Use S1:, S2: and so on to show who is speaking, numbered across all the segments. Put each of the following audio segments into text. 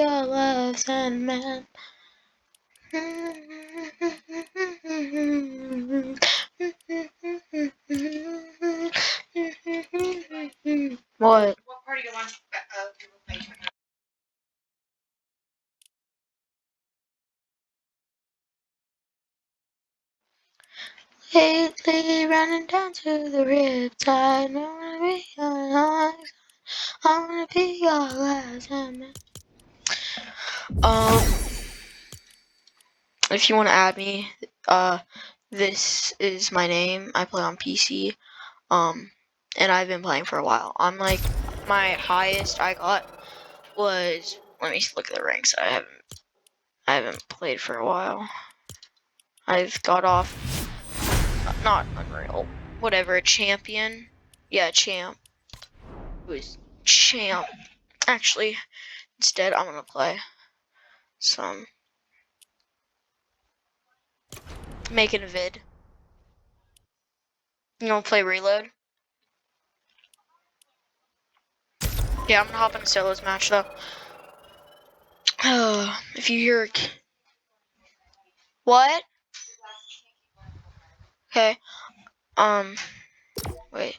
S1: your left hand man. What?
S2: What part do you want to play?
S1: Lately running down to the riptide. I wanna be your last man. If you want to add me, this is my name. I play on PC. And I've been playing for a while. I'm like, my highest I got was, let me look at the ranks. I haven't played for a while. I've got off, not unreal, whatever, champion. Yeah, champ. It was champ. Actually, instead I'm gonna play some, making a vid. You wanna play reload? Yeah, I'm gonna hop in a solos match though. If you hear, what? Okay. Wait.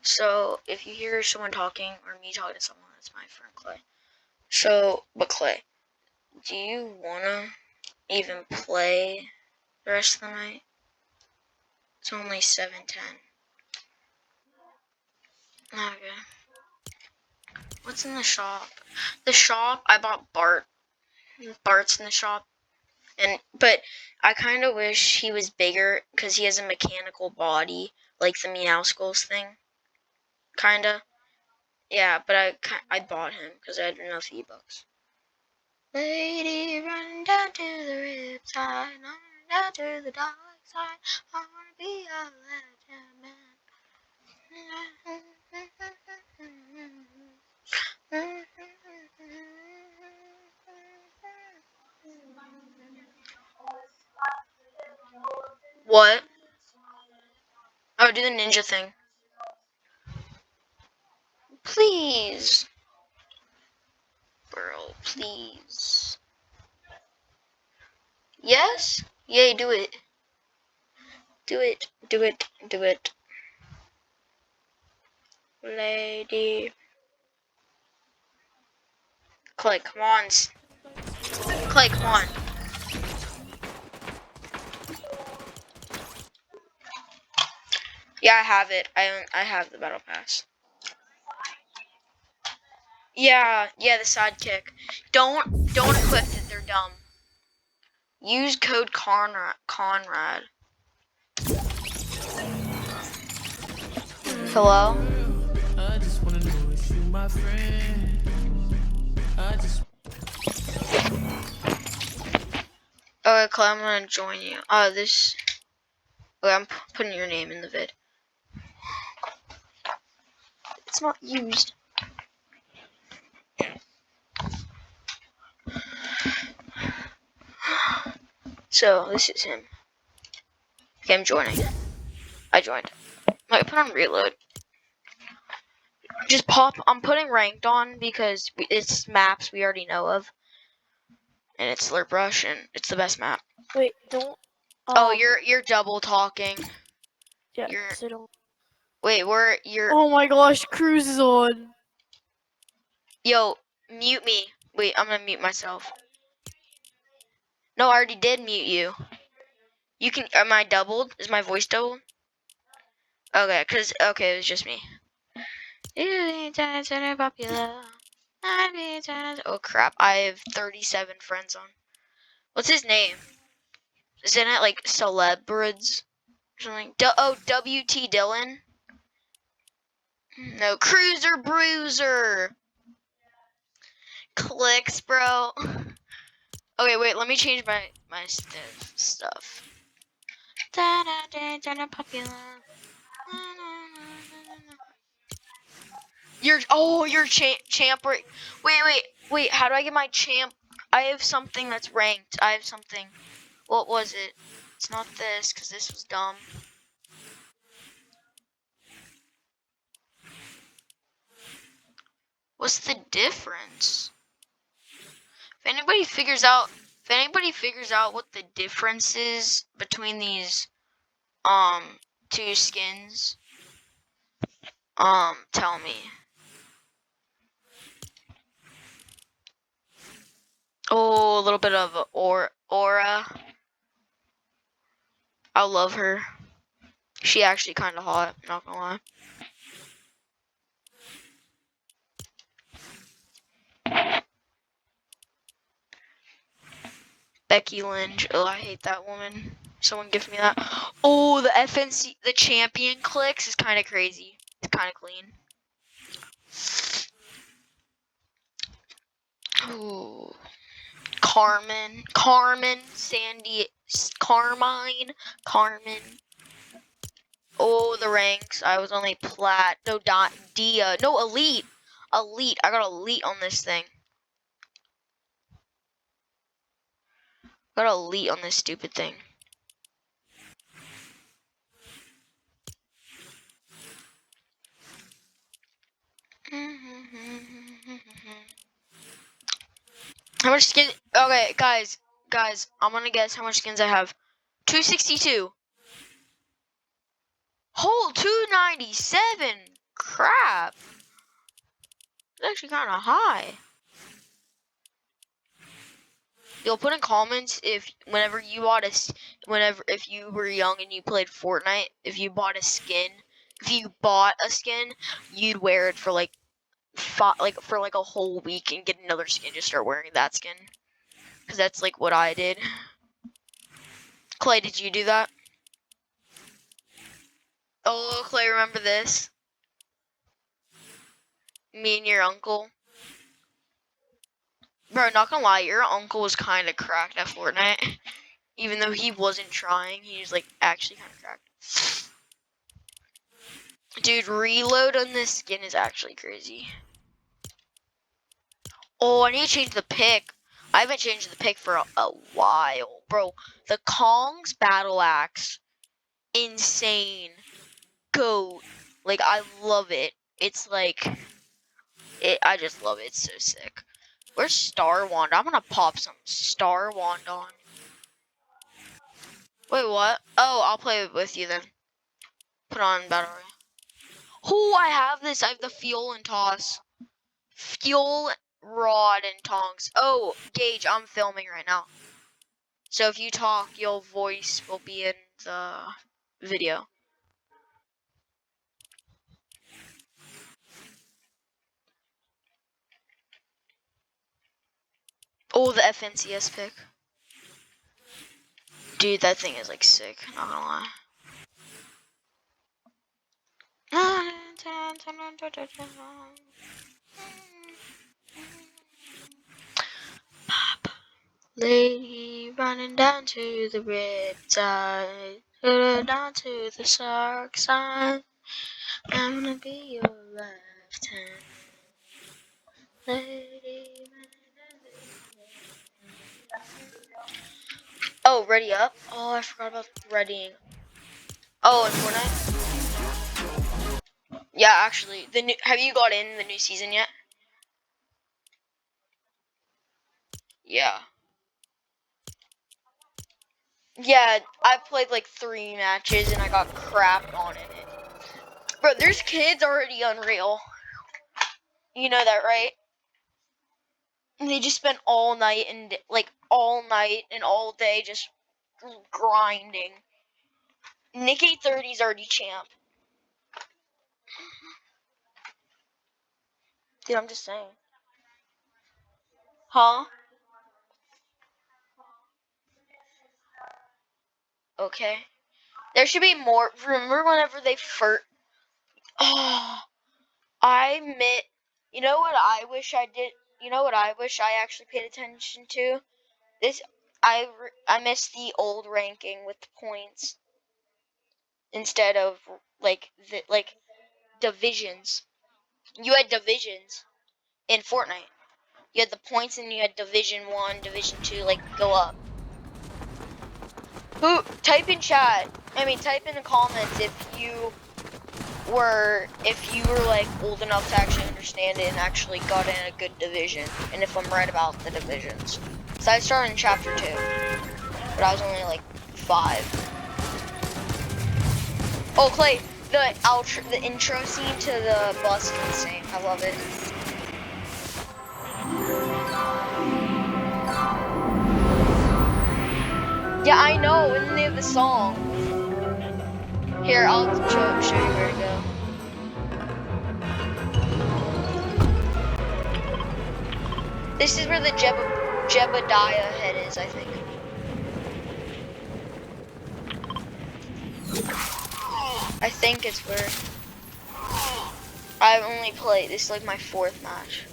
S1: So if you hear someone talking or me talking to someone, that's my friend Clay. So, but Clay, do you wanna even play the rest of the night? It's only 7:10. Okay. What's in the shop? The shop, I bought Bart. Bart's in the shop. But I kind of wish he was bigger because he has a mechanical body, like the Meow Skulls thing. Kinda. Yeah, but I bought him because I had enough V-Bucks. Lady, run down to the riptide, run down to the dark side. I wanna be a legend man. What? Oh, do the ninja thing. Please. Bro, please. Yes? Yay, do it. Do it, do it, do it. Lady. Clay, come on. Clay, come on. Yeah, I have it. I have the battle pass. Yeah, the sidekick. Don't equip it, they're dumb. Use code Conrad. Hello?
S3: I just wanna know if you my friend.
S1: Okay, Clay, I'm gonna join you. This. Okay, I'm putting your name in the vid. It's not used. So, this is him. Okay, I'm joining. I joined. I put on reload. Just pop. I'm putting ranked on because it's maps we already know of. And it's Slurp Rush, and it's the best map.
S4: Wait, don't.
S1: Oh, you're double talking.
S4: Yeah,
S1: You're.
S4: so don't.
S1: Wait, you're.
S4: Oh my gosh, Cruz is on.
S1: Yo, mute me. Wait, I'm gonna mute myself. No, I already did mute you. You can. Am I doubled? Is my voice doubled? Okay, it was just me. Oh crap! I have 37 friends on. What's his name? Isn't it like Celebrids or something? WT Dylan. No, Cruiser Bruiser. Clicks, bro. Okay, wait. Let me change my stuff. You're champ. Wait. Wait, how do I get my champ? I have something that's ranked. I have something. What was it? It's not this, because this was dumb. What's the difference? If anybody figures out what the difference is between these two skins, tell me. Oh, a little bit of aura. I love her. She actually kind of hot, not gonna lie. Becky Lynch. Oh, I hate that woman. Someone give me that. Oh, the FNC, the champion clicks is kind of crazy. It's kind of clean. Ooh. Carmen, Sandy, Carmine, Carmen. Oh, the ranks. I was only plat. No, Dia. No, elite. Elite. I got elite on this thing. Got elite on this stupid thing. How much skin? Okay, guys, I'm gonna guess how much skins I have. 262. Whole 297. Crap. It's actually kind of high. You'll put in comments if if you were young and you played Fortnite, if you bought a skin, you'd wear it for like a whole week and get another skin, just start wearing that skin. Cause that's like what I did. Clay, did you do that? Oh, Clay, remember this? Me and your uncle. Bro, not gonna lie, your uncle was kind of cracked at Fortnite. Even though he wasn't trying, he was like actually kind of cracked. Dude, reload on this skin is actually crazy. Oh, I need to change the pick. I haven't changed the pick for a while. Bro, the Kong's battle axe, insane. Goat. Like, I love it. It's like, I just love it. It's so sick. Where's Star Wand? I'm gonna pop some Star Wand on. Wait, what? Oh, I'll play with you then. Put on battle royale. Oh, I have this. I have the fuel and toss. Fuel, rod, and tongs. Oh, Gage, I'm filming right now. So if you talk, your voice will be in the video. Oh, the FNCS pick. Dude, that thing is like sick. Not gonna lie. Lady running down to the riptide, down to the shark side. I'm gonna be your lifetime. Lady Oh, ready up? Oh, I forgot about readying. Oh, in Fortnite? Yeah, actually, have you got in the new season yet? Yeah. Yeah, I played like 3 matches and I got crapped on in it. Bro, there's kids already unreal. You know that, right? And they just spent all night and all day just grinding. Nikki 30's already champ. Dude, I'm just saying. Huh? Okay. There should be more. Remember whenever they first... Oh, you know what I wish I did? You know what I wish I actually paid attention to? This, I missed the old ranking with the points instead of like divisions. You had divisions in Fortnite. You had the points, and you had Division 1, Division 2, like, go up. Who, type in chat, type in the comments if you were like old enough to actually understand it and actually got in a good division, and if I'm right about the divisions. So I started in chapter 2, but I was only like 5. Oh, Clay, the intro scene to the bus is insane. I love it. Yeah, I know, and then they have the song. Here, I'll show you where to go. This is where the Jebediah head is, I think. I think it's where. I've only played, this is like my 4th match.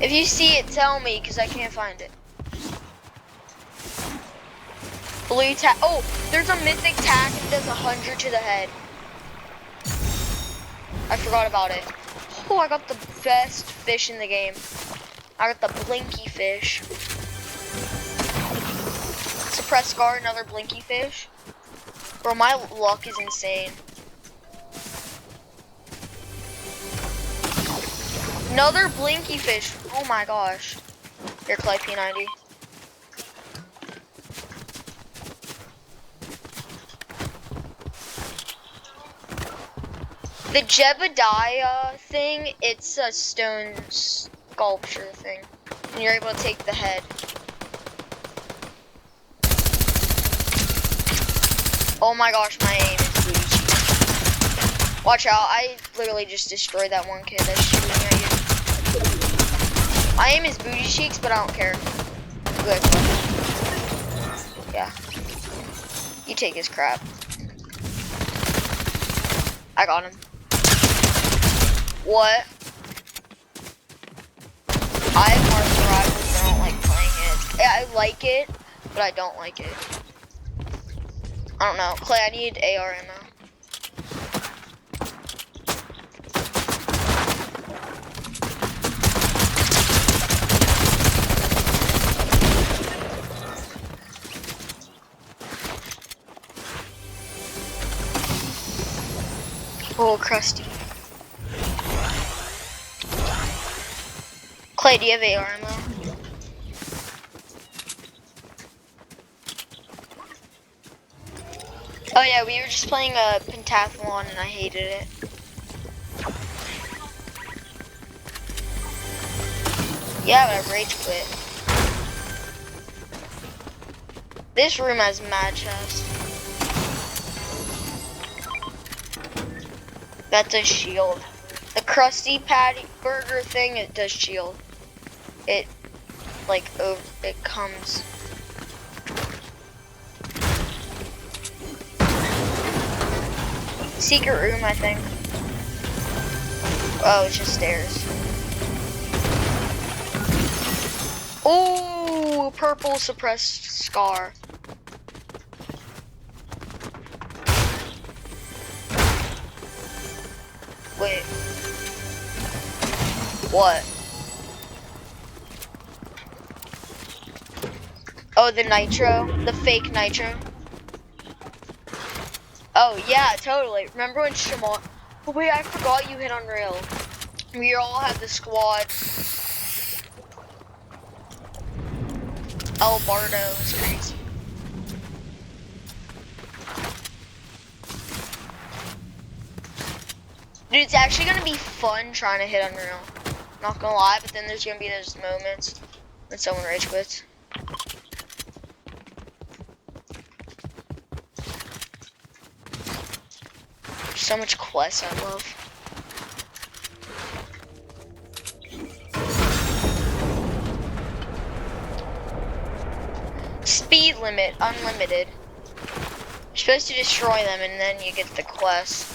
S1: If you see it, tell me, because I can't find it. Blue tack. Oh, there's a mythic tack that does 100 to the head. I forgot about it. Oh, I got the best fish in the game. I got the blinky fish. Suppress scar, another blinky fish. Bro, my luck is insane. Another blinky fish. Oh my gosh. Here, Clay P90. The Jebediah thing, it's a stone sculpture thing. And you're able to take the head. Oh my gosh, my aim is booty cheeks. Watch out, I literally just destroyed that one kid that's shooting at you. My aim is booty cheeks, but I don't care. Good. Yeah. You take his crap. I got him. What? I have Martial Rivals, I don't like playing it. Yeah, I like it, but I don't like it. I don't know. Clay, I need AR ammo. Oh, krusty. Clay, do you have AR ammo? Oh yeah, we were just playing a pentathlon and I hated it. Yeah, but I rage quit. This room has mad chests. That does shield. The krusty patty burger thing, it does shield. It like it comes. Secret room, I think. Oh, it's just stairs. Oh, purple suppressed scar. Wait. What? Oh, the nitro? The fake nitro? Oh, yeah, totally. Remember when Shimon... Oh, wait, I forgot you hit Unreal. We all had the squad. El Bardo was crazy. Dude, it's actually gonna be fun trying to hit Unreal. Not gonna lie, but then there's gonna be those moments when someone rage quits. So much quests I love. Speed limit, unlimited. You're supposed to destroy them and then you get the quest.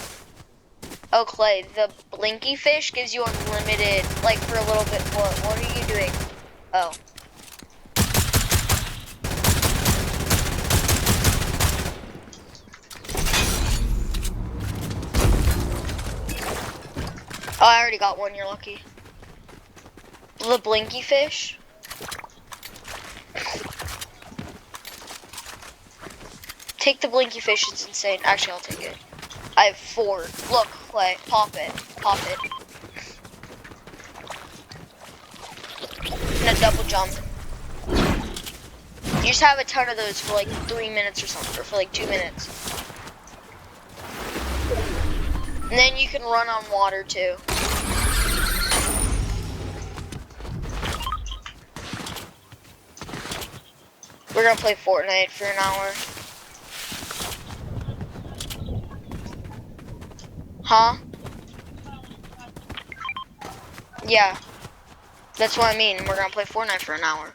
S1: Oh, Clay, the blinky fish gives you unlimited, like for a little bit. What are you doing? Oh. I already got one, you're lucky. The blinky fish. Take the blinky fish, it's insane. Actually, I'll take it. I have 4. Look, Clay, pop it. Pop it. And a double jump. You just have a ton of those for like 3 minutes or something, or for like 2 minutes. And then you can run on water too. We're gonna play Fortnite for an hour. Huh? Yeah. That's what I mean. We're gonna play Fortnite for an hour.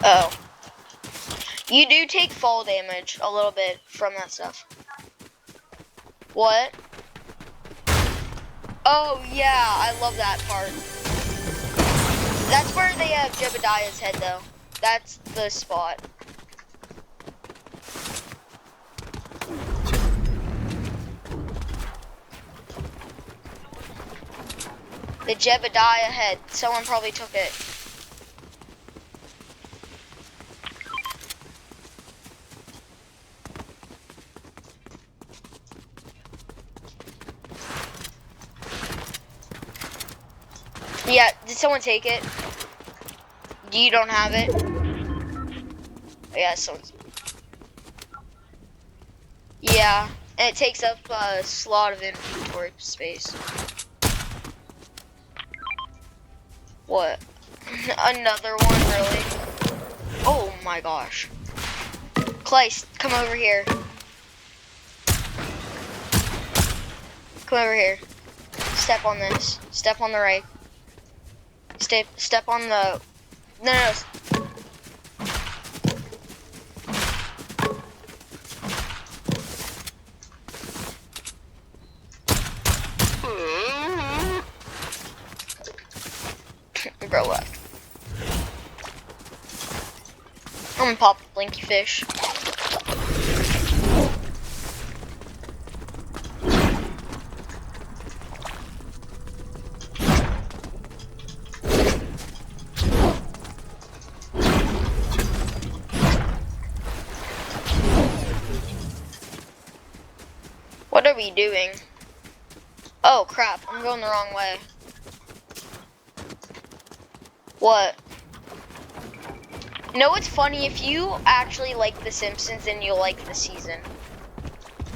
S1: Oh. You do take fall damage a little bit from that stuff. What? Oh yeah, I love that part. That's where they have Jebediah's head though. That's the spot. The Jebediah head. Someone probably took it. Yeah, did someone take it? You don't have it? Oh, yeah, someone's... Yeah, and it takes up a slot of inventory space. What? Another one, really? Oh my gosh. Clay, come over here. Come over here. Step on this. Step on the right. Step on the... No. Bro left. I'm gonna pop the blinky fish. What are we doing? Oh crap, I'm going the wrong way. What? You know what's funny? If you actually like The Simpsons, then you'll like the season.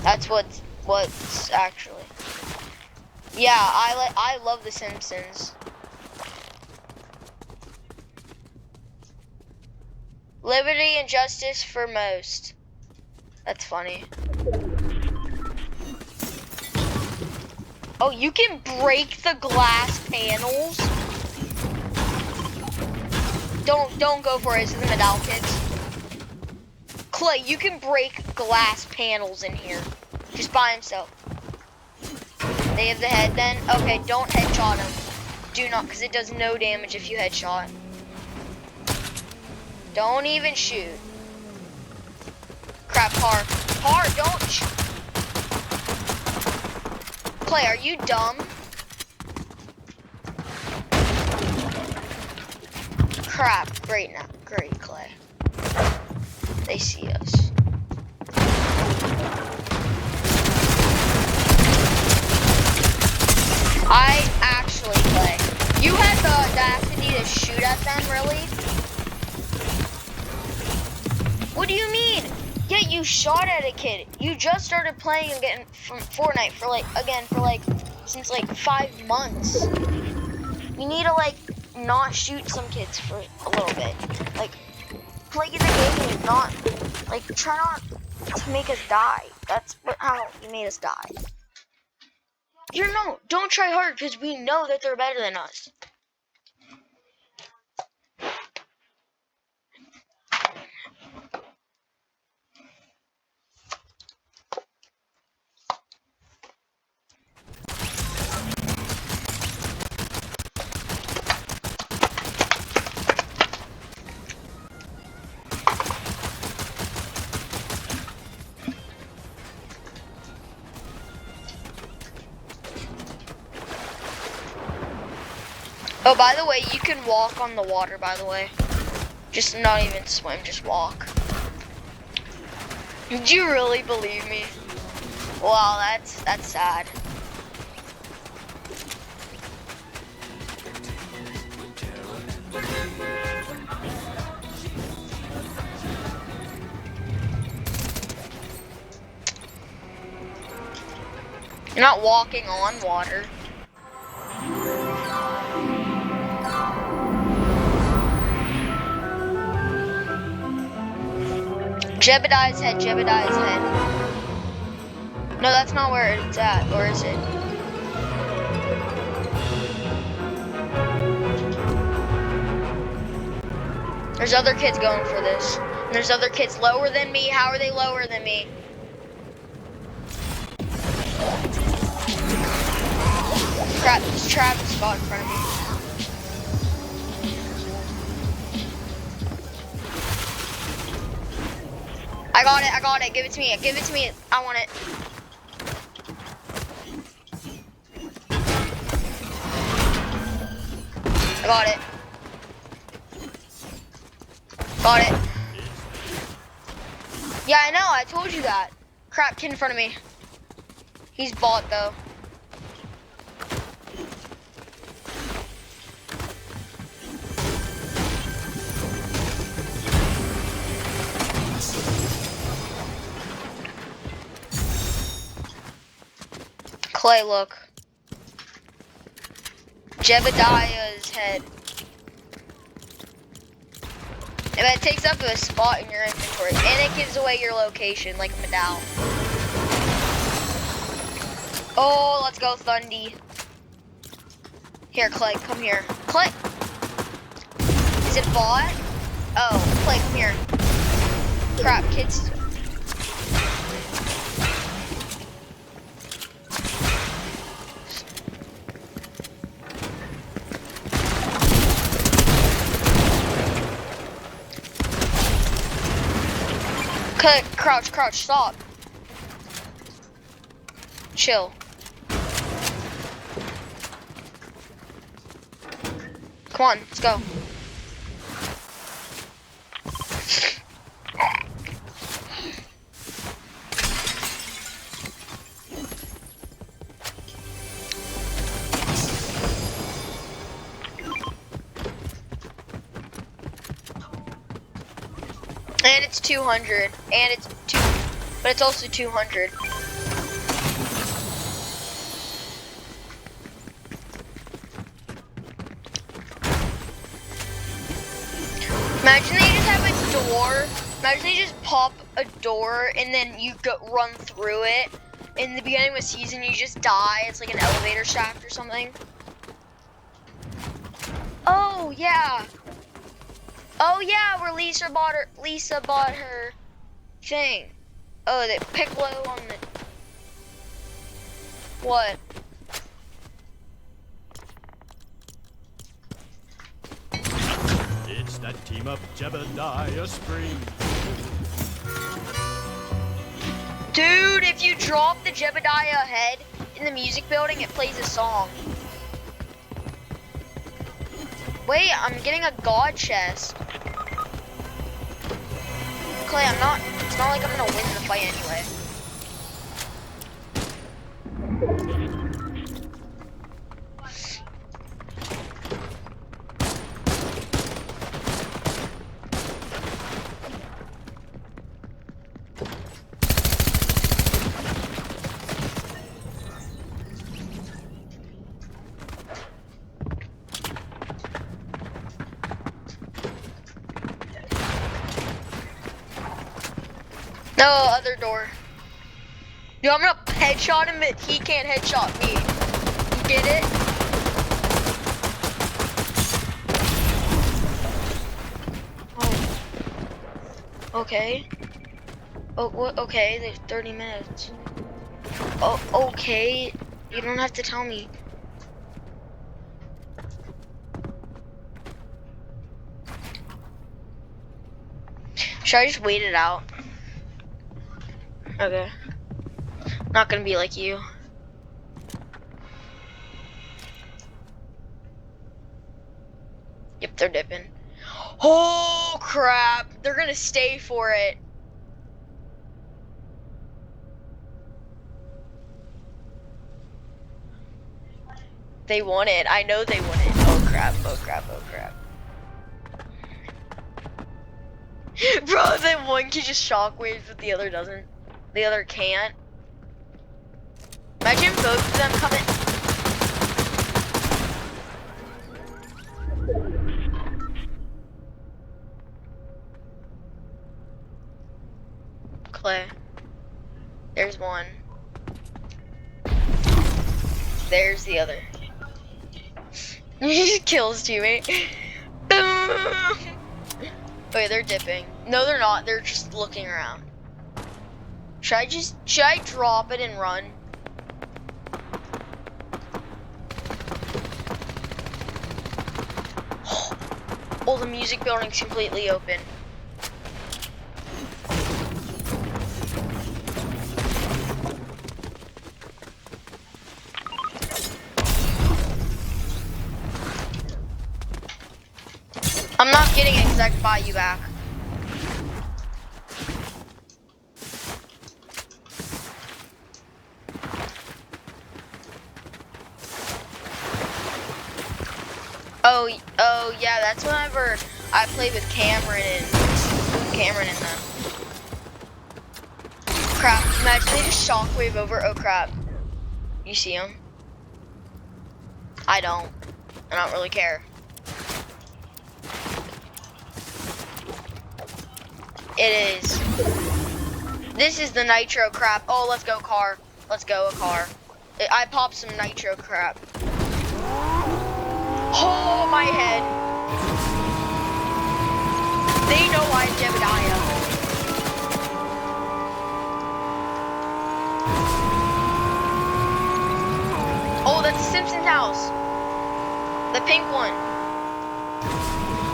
S1: That's what's actually. Yeah, I love The Simpsons. Liberty and justice for most. That's funny. Oh, you can break the glass panels? Don't go for it. This is the Medal kids. Clay, you can break glass panels in here. Just by himself. They have the head then? Okay, don't headshot him. Do not, because it does no damage if you headshot. Don't even shoot. Crap, Par, don't shoot. Clay, are you dumb? Crap, great now. Great, Clay. They see us. I actually, Clay. You had the audacity to shoot at them, really? What do you mean? Yeah, you shot at a kid. You just started playing again from Fortnite for since 5 months. You need to not shoot some kids for a little bit. Play the game, not try not to make us die. That's how you made us die. Don't try hard because we know that they're better than us. Oh, by the way, you can walk on the water, by the way. Just not even swim, just walk. Did you really believe me? Wow, that's sad. You're not walking on water. Jebediah's head, Jebediah's head. No, that's not where it's at, or is it? There's other kids going for this. And there's other kids lower than me. How are they lower than me? Crap, there's Travis Scott in front of me. I got it, give it to me, I want it. I got it. Got it. Yeah, I know, I told you that. Crap, kid in front of me. He's bought though. Clay, look. Jebediah's head. And it takes up a spot in your inventory. And it gives away your location, like a medal. Oh, let's go, Thundy. Here, Clay, come here. Clay! Is it bought? Oh, Clay, come here. Crap, kids. Crouch, crouch, stop. Chill. Come on, let's go. And it's 200, and it's but it's also 200. Imagine they just have a door. Imagine they just pop a door and then you run through it. In the beginning of a season, you just die. It's like an elevator shaft or something. Oh yeah. Oh yeah, where Lisa bought her thing. Oh, the Piccolo on the what?
S3: It's that team up Jebediah Spring.
S1: Dude, if you drop the Jebediah head in the music building, it plays a song. Wait, I'm getting a god chest. Clay, it's not like I'm gonna win the fight anyway. No, other door. Dude, I'm gonna headshot him, but he can't headshot me. You get it? Oh. Okay. Oh, what? Okay, there's 30 minutes. Oh, okay. You don't have to tell me. Should I just wait it out? Okay. Not gonna be like you. Yep, they're dipping. Oh crap! They're gonna stay for it. They won it. I know they won it. Oh crap, oh crap, oh crap. Bro, that one can just shockwaves, but the other doesn't. The other can't. Imagine both of them coming. Clay. There's one. There's the other. He just kills teammate. Wait, they're dipping. No, they're not. They're just looking around. Should I drop it and run? Oh, the music building's completely open. I'm not getting it because I can buy you back. Oh yeah, that's whenever I played with Cameron and them. Crap, imagine they just shockwave over. Oh crap. You see him? I don't really care. It is. This is the nitro crap. Oh, let's go car. Let's go a car. I popped some nitro crap. Oh, my head. They know I'm Jebediah. Oh, that's the Simpsons house. The pink one.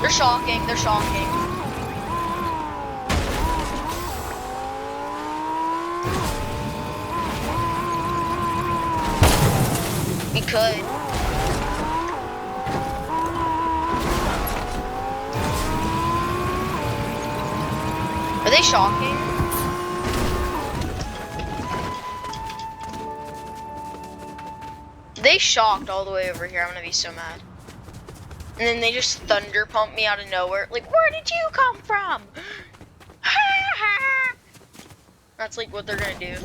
S1: They're shocking. They're shocking. We could. Are they shocking? They shocked all the way over here. I'm gonna be so mad. And then they just thunder pump me out of nowhere. Like, where did you come from? That's like what they're gonna do.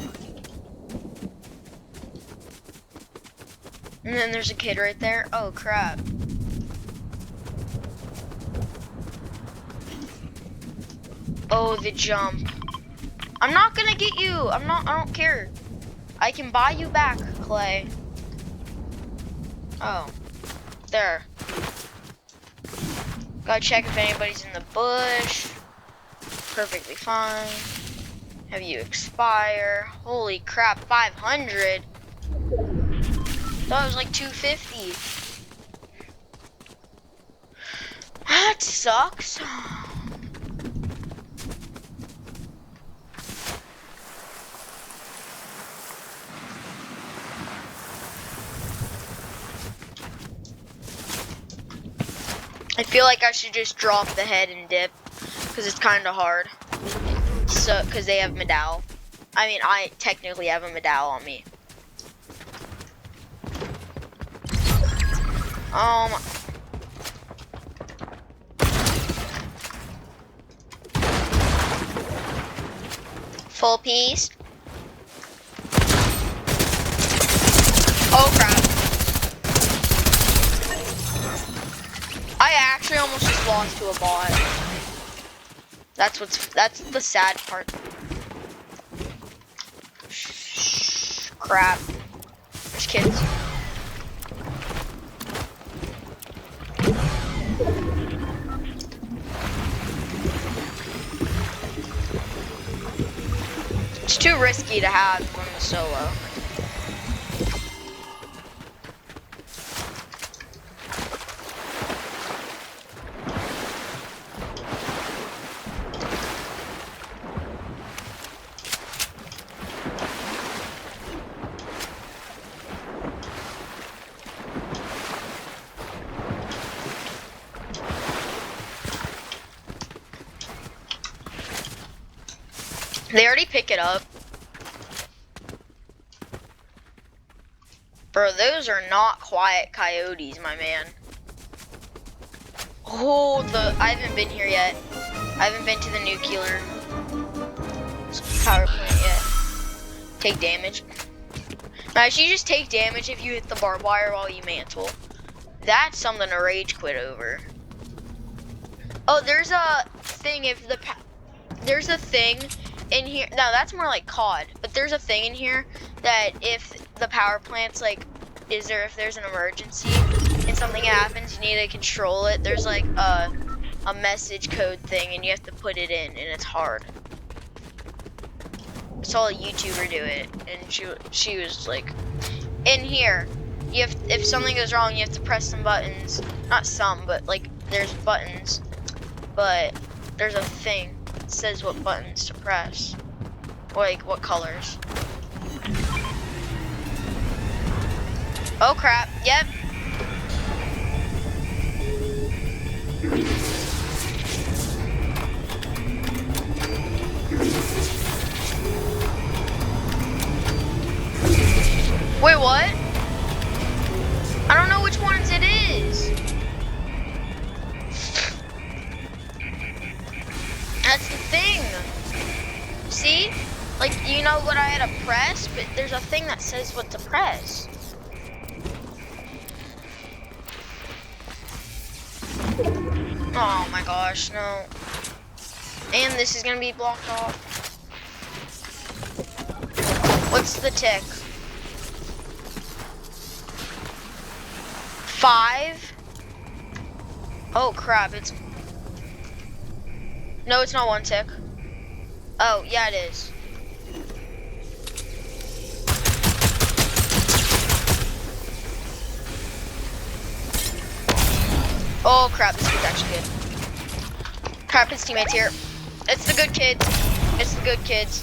S1: And then there's a kid right there. Oh crap. Oh, the jump. I'm not gonna get you. I don't care. I can buy you back, Clay. Oh. There. Gotta check if anybody's in the bush. Perfectly fine. Have you expire. Holy crap, 500. Thought it was like 250. That sucks. I feel like I should just drop the head and dip, because it's kind of hard. So, because they have medal. I mean, I technically have a medal on me. Full piece. Oh crap. I actually almost just lost to a bot. That's the sad part. Crap. There's kids. It's too risky to have on the solo. They already pick it up. Bro, those are not quiet coyotes, my man. Oh, I haven't been here yet. I haven't been to the nuclear power plant yet. Take damage. Imagine you just take damage if you hit the barbed wire while you mantle. That's something to rage quit over. Oh, there's a thing there's a thing in here. No, that's more like COD. But there's a thing in here that if the power plant's like, if there's an emergency and something happens, you need to control it. There's like a message code thing, and you have to put it in, and it's hard. I saw a YouTuber do it, and she was like, in here, if something goes wrong, you have to press some buttons. Not some, but like there's buttons, but there's a thing that says what buttons to press, like what colors. Oh crap! Yep. Wait, what? I don't know which ones it is. That's the thing. See? Like, you know what I had to press, but there's a thing that says what to press. Oh my gosh, no. And this is gonna be blocked off. What's the tick? 5? Oh crap, no, it's not 1 tick. Oh, yeah, it is. Oh crap, this kid's actually good. Crap, his teammates here. It's the good kids. It's the good kids.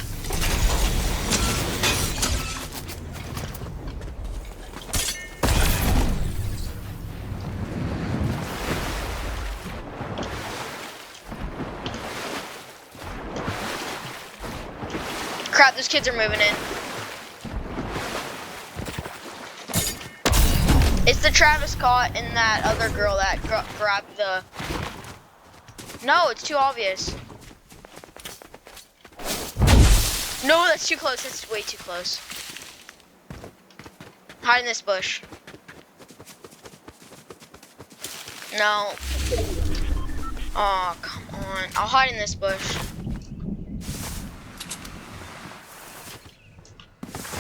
S1: Crap, those kids are moving in. It's the Travis Scott and that other girl that grabbed the... No, it's too obvious. No, that's too close. That's way too close. Hide in this bush. No. Oh, come on. I'll hide in this bush.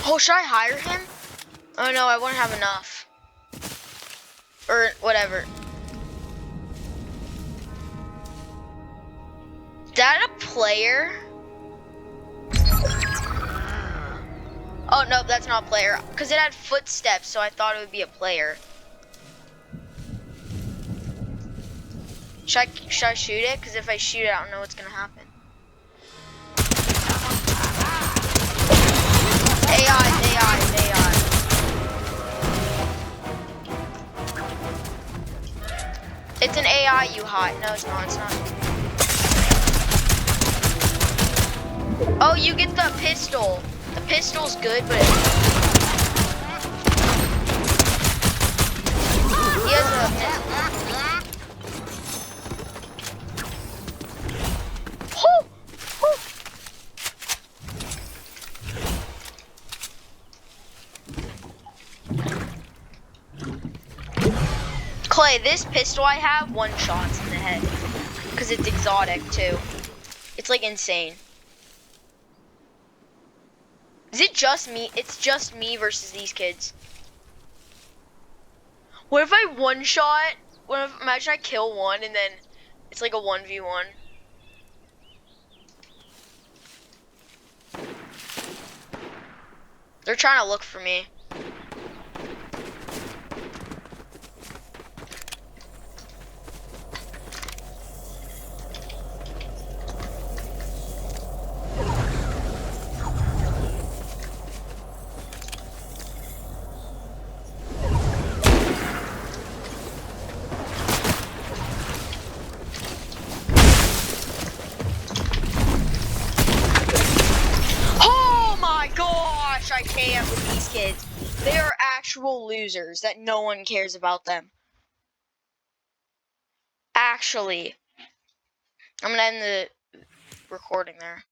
S1: Oh, should I hire him? Oh no, I won't have enough. Or whatever. Is that a player? Oh no, that's not a player. Because it had footsteps, so I thought it would be a player. Should I shoot it? Because if I shoot it, I don't know what's gonna happen. AI. It's an AI you hide. No, it's not. It's not. Oh, you get the pistol. The pistol's good, but he has a... Clay, this pistol I have, 1 shots in the head. Because it's exotic, too. It's, like, insane. Is it just me? It's just me versus these kids. What if I one-shot? Imagine I kill one and then it's like a 1v1. They're trying to look for me. can't with these kids. They are actual losers that no one cares about them. Actually, I'm gonna end the recording there.